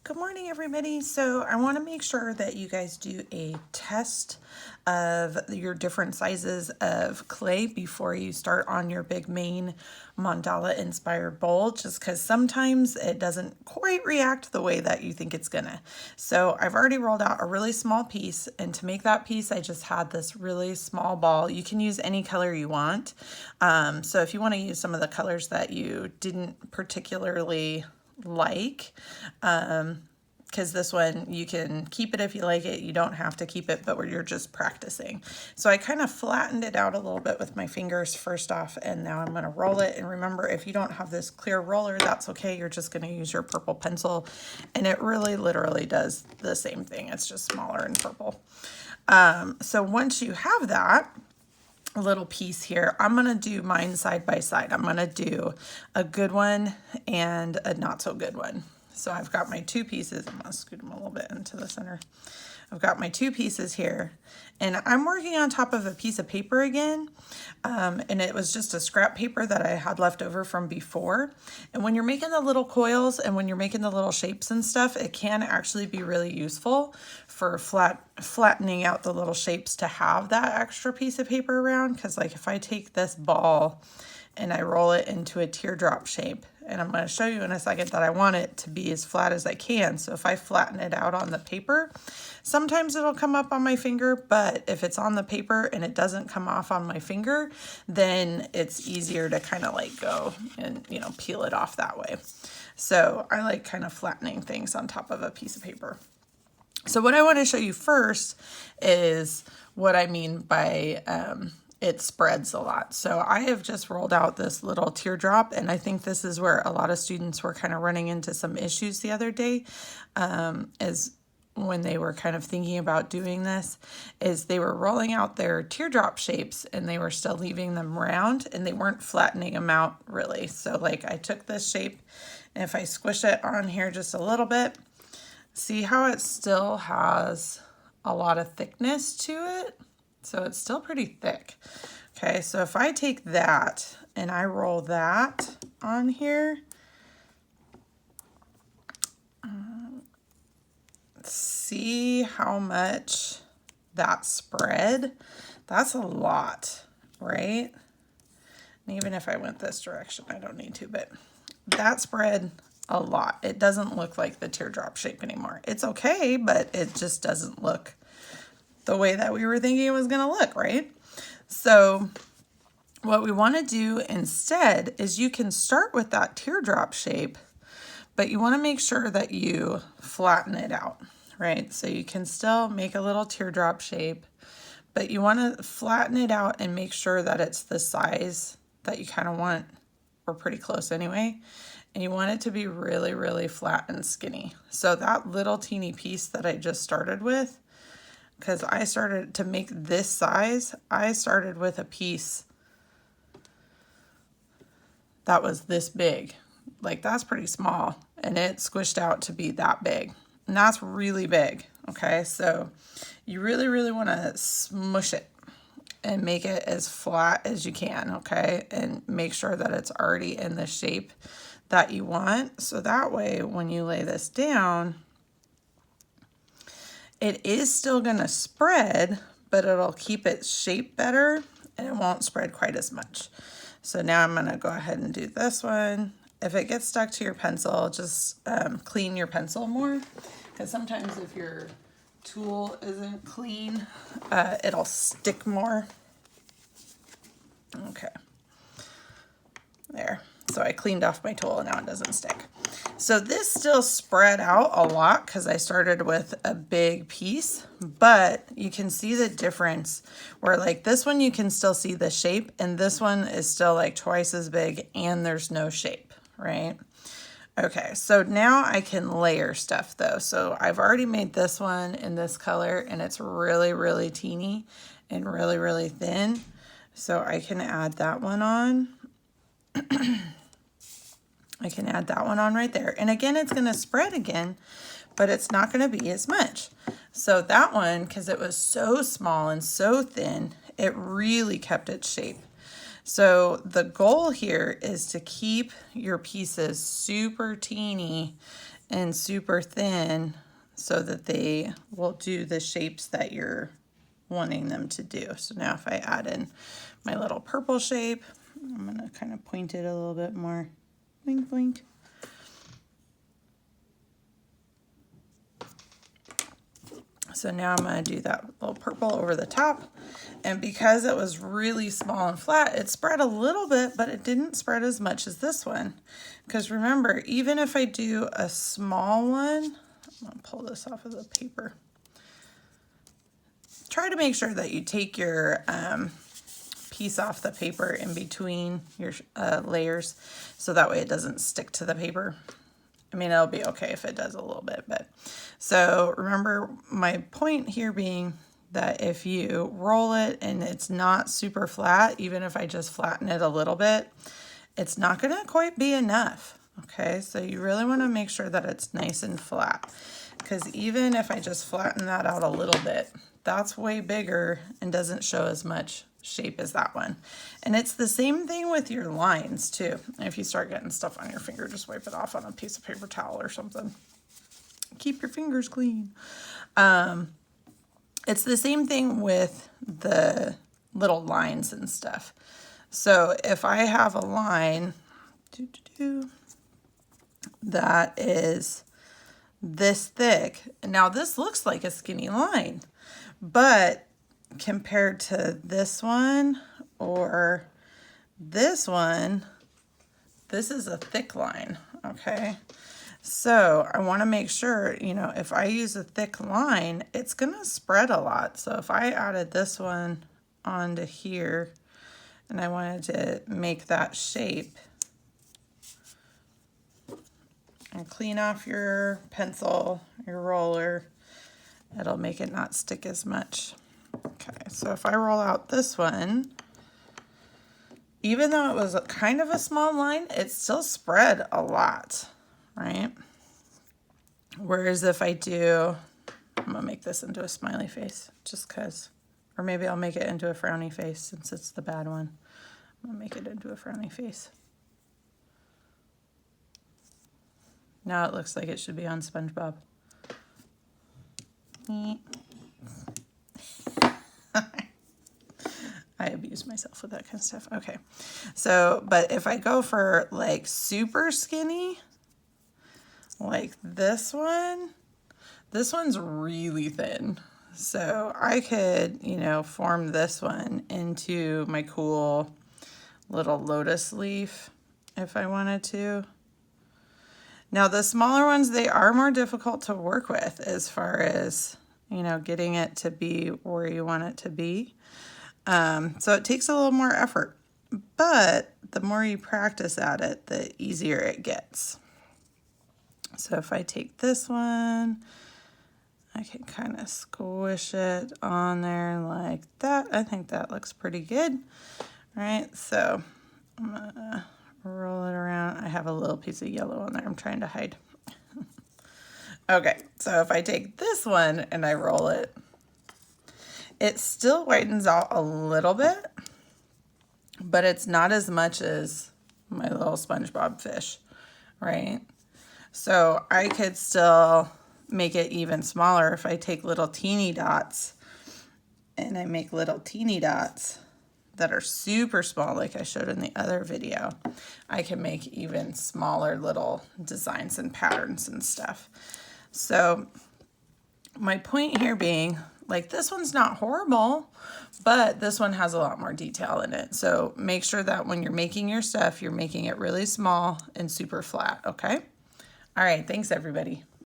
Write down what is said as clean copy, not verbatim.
Good morning, everybody. So I want to make sure that you guys do a test of your different sizes of clay before you start on your big main mandala inspired bowl, just because sometimes it doesn't quite react the way that you think it's gonna. So I've already rolled out a really small piece, and to make that piece I just had this really small ball. You can use any color you want. So if you want to use some of the colors that you didn't particularly like, because this one you can keep it if you like it, you don't have to keep it, but where you're just practicing. So I kind of flattened it out a little bit with my fingers first off, and now I'm going to roll it. And remember, if you don't have this clear roller, that's okay. You're just going to use your purple pencil, and it really literally does the same thing. It's just smaller and purple. So once you have that little piece here, I'm going to do mine side by side. I'm going to do a good one and a not so good one. So I've got my two pieces. I'm going to scoot them a little bit into the center. I've got my two pieces here, and I'm working on top of a piece of paper again. And it was just a scrap paper that I had left over from before. And when you're making the little coils and when you're making the little shapes and stuff, it can actually be really useful for flattening out the little shapes to have that extra piece of paper around. Because like if I take this ball and I roll it into a teardrop shape, and I'm going to show you in a second that I want it to be as flat as I can. So if I flatten it out on the paper, sometimes it'll come up on my finger, but if it's on the paper and it doesn't come off on my finger, then it's easier to kind of like go and, you know, peel it off that way. So I like kind of flattening things on top of a piece of paper. So what I want to show you first is what I mean by it spreads a lot. So I have just rolled out this little teardrop, and I think this is where a lot of students were kind of running into some issues the other day, is when they were kind of thinking about doing this, is they were rolling out their teardrop shapes and they were still leaving them round and they weren't flattening them out really. So like I took this shape, and if I squish it on here just a little bit, see how it still has a lot of thickness to it? So it's still pretty thick. Okay, so if I take that and I roll that on here, see how much that spread? That's a lot, right? And even if I went this direction, I don't need to, but that spread a lot. It doesn't look like the teardrop shape anymore. It's okay, but it just doesn't look the way that we were thinking it was going to look, right? So what we want to do instead is you can start with that teardrop shape, but you want to make sure that you flatten it out, right? So you can still make a little teardrop shape, but you want to flatten it out and make sure that it's the size that you kind of want, or pretty close anyway. And you want it to be really, really flat and skinny. So that little teeny piece that I just started with, because I started to make this size, I started with a piece that was this big. Like that's pretty small, and it squished out to be that big. And that's really big, okay? So you really, really want to smush it and make it as flat as you can, okay? And make sure that it's already in the shape that you want. So that way, when you lay this down, it is still going to spread, but it'll keep its shape better and it won't spread quite as much. So now I'm going to go ahead and do this one. If it gets stuck to your pencil, just clean your pencil more, because sometimes if your tool isn't clean, it'll stick more. Okay. There. So I cleaned off my tool and now it doesn't stick. So this still spread out a lot because I started with a big piece, but you can see the difference where like this one you can still see the shape, and this one is still like twice as big and there's no shape, right? Okay, so now I can layer stuff though. So I've already made this one in this color, and it's really, really teeny and really, really thin. So I can add that one on. I can add that one on right there. And again, it's going to spread again, but it's not going to be as much. So that one, because it was so small and so thin, it really kept its shape. So the goal here is to keep your pieces super teeny and super thin so that they will do the shapes that you're wanting them to do. So now if I add in my little purple shape, I'm going to kind of point it a little bit more. Blink, blink. So now I'm going to do that little purple over the top. And because it was really small and flat, it spread a little bit, but it didn't spread as much as this one. Because remember, even if I do a small one, I'm going to pull this off of the paper. Try to make sure that you take your piece off the paper in between your layers, so that way it doesn't stick to the paper. I mean, it'll be okay if it does a little bit, but so remember my point here being that if you roll it and it's not super flat, even if I just flatten it a little bit, it's not going to quite be enough. Okay, so you really want to make sure that it's nice and flat, because even if I just flatten that out a little bit, that's way bigger and doesn't show as much shape as that one. And it's the same thing with your lines too. If you start getting stuff on your finger, just wipe it off on a piece of paper towel or something. Keep your fingers clean. It's the same thing with the little lines and stuff. So if I have a line that is this thick, now this looks like a skinny line, but compared to this one or this one, this is a thick line, okay? So I want to make sure, you know, if I use a thick line, it's going to spread a lot. So if I added this one onto here and I wanted to make that shape, and clean off your pencil, your roller, it'll make it not stick as much. Okay, so if I roll out this one, even though it was kind of a small line, it still spread a lot, right? Whereas if I do, I'm gonna make this into a smiley face just cause, or maybe I'll make it into a frowny face since it's the bad one. I'm gonna make it into a frowny face. Now it looks like it should be on SpongeBob. I abuse myself with that kind of stuff. Okay, so, but if I go for like super skinny, like this one's really thin. So I could, you know, form this one into my cool little lotus leaf if I wanted to. Now the smaller ones, they are more difficult to work with as far as, you know, getting it to be where you want it to be. So it takes a little more effort, but the more you practice at it, the easier it gets. So if I take this one, I can kind of squish it on there like that. I think that looks pretty good. All right, so I'm gonna roll it around. I have a little piece of yellow on there I'm trying to hide. Okay, so if I take this one and I roll it, it still whitens out a little bit, but it's not as much as my little SpongeBob fish, right? So I could still make it even smaller if I take little teeny dots and I make little teeny dots that are super small like I showed in the other video. I can make even smaller little designs and patterns and stuff. So my point here being, like, this one's not horrible, but this one has a lot more detail in it. So make sure that when you're making your stuff, you're making it really small and super flat, okay? All right, thanks everybody.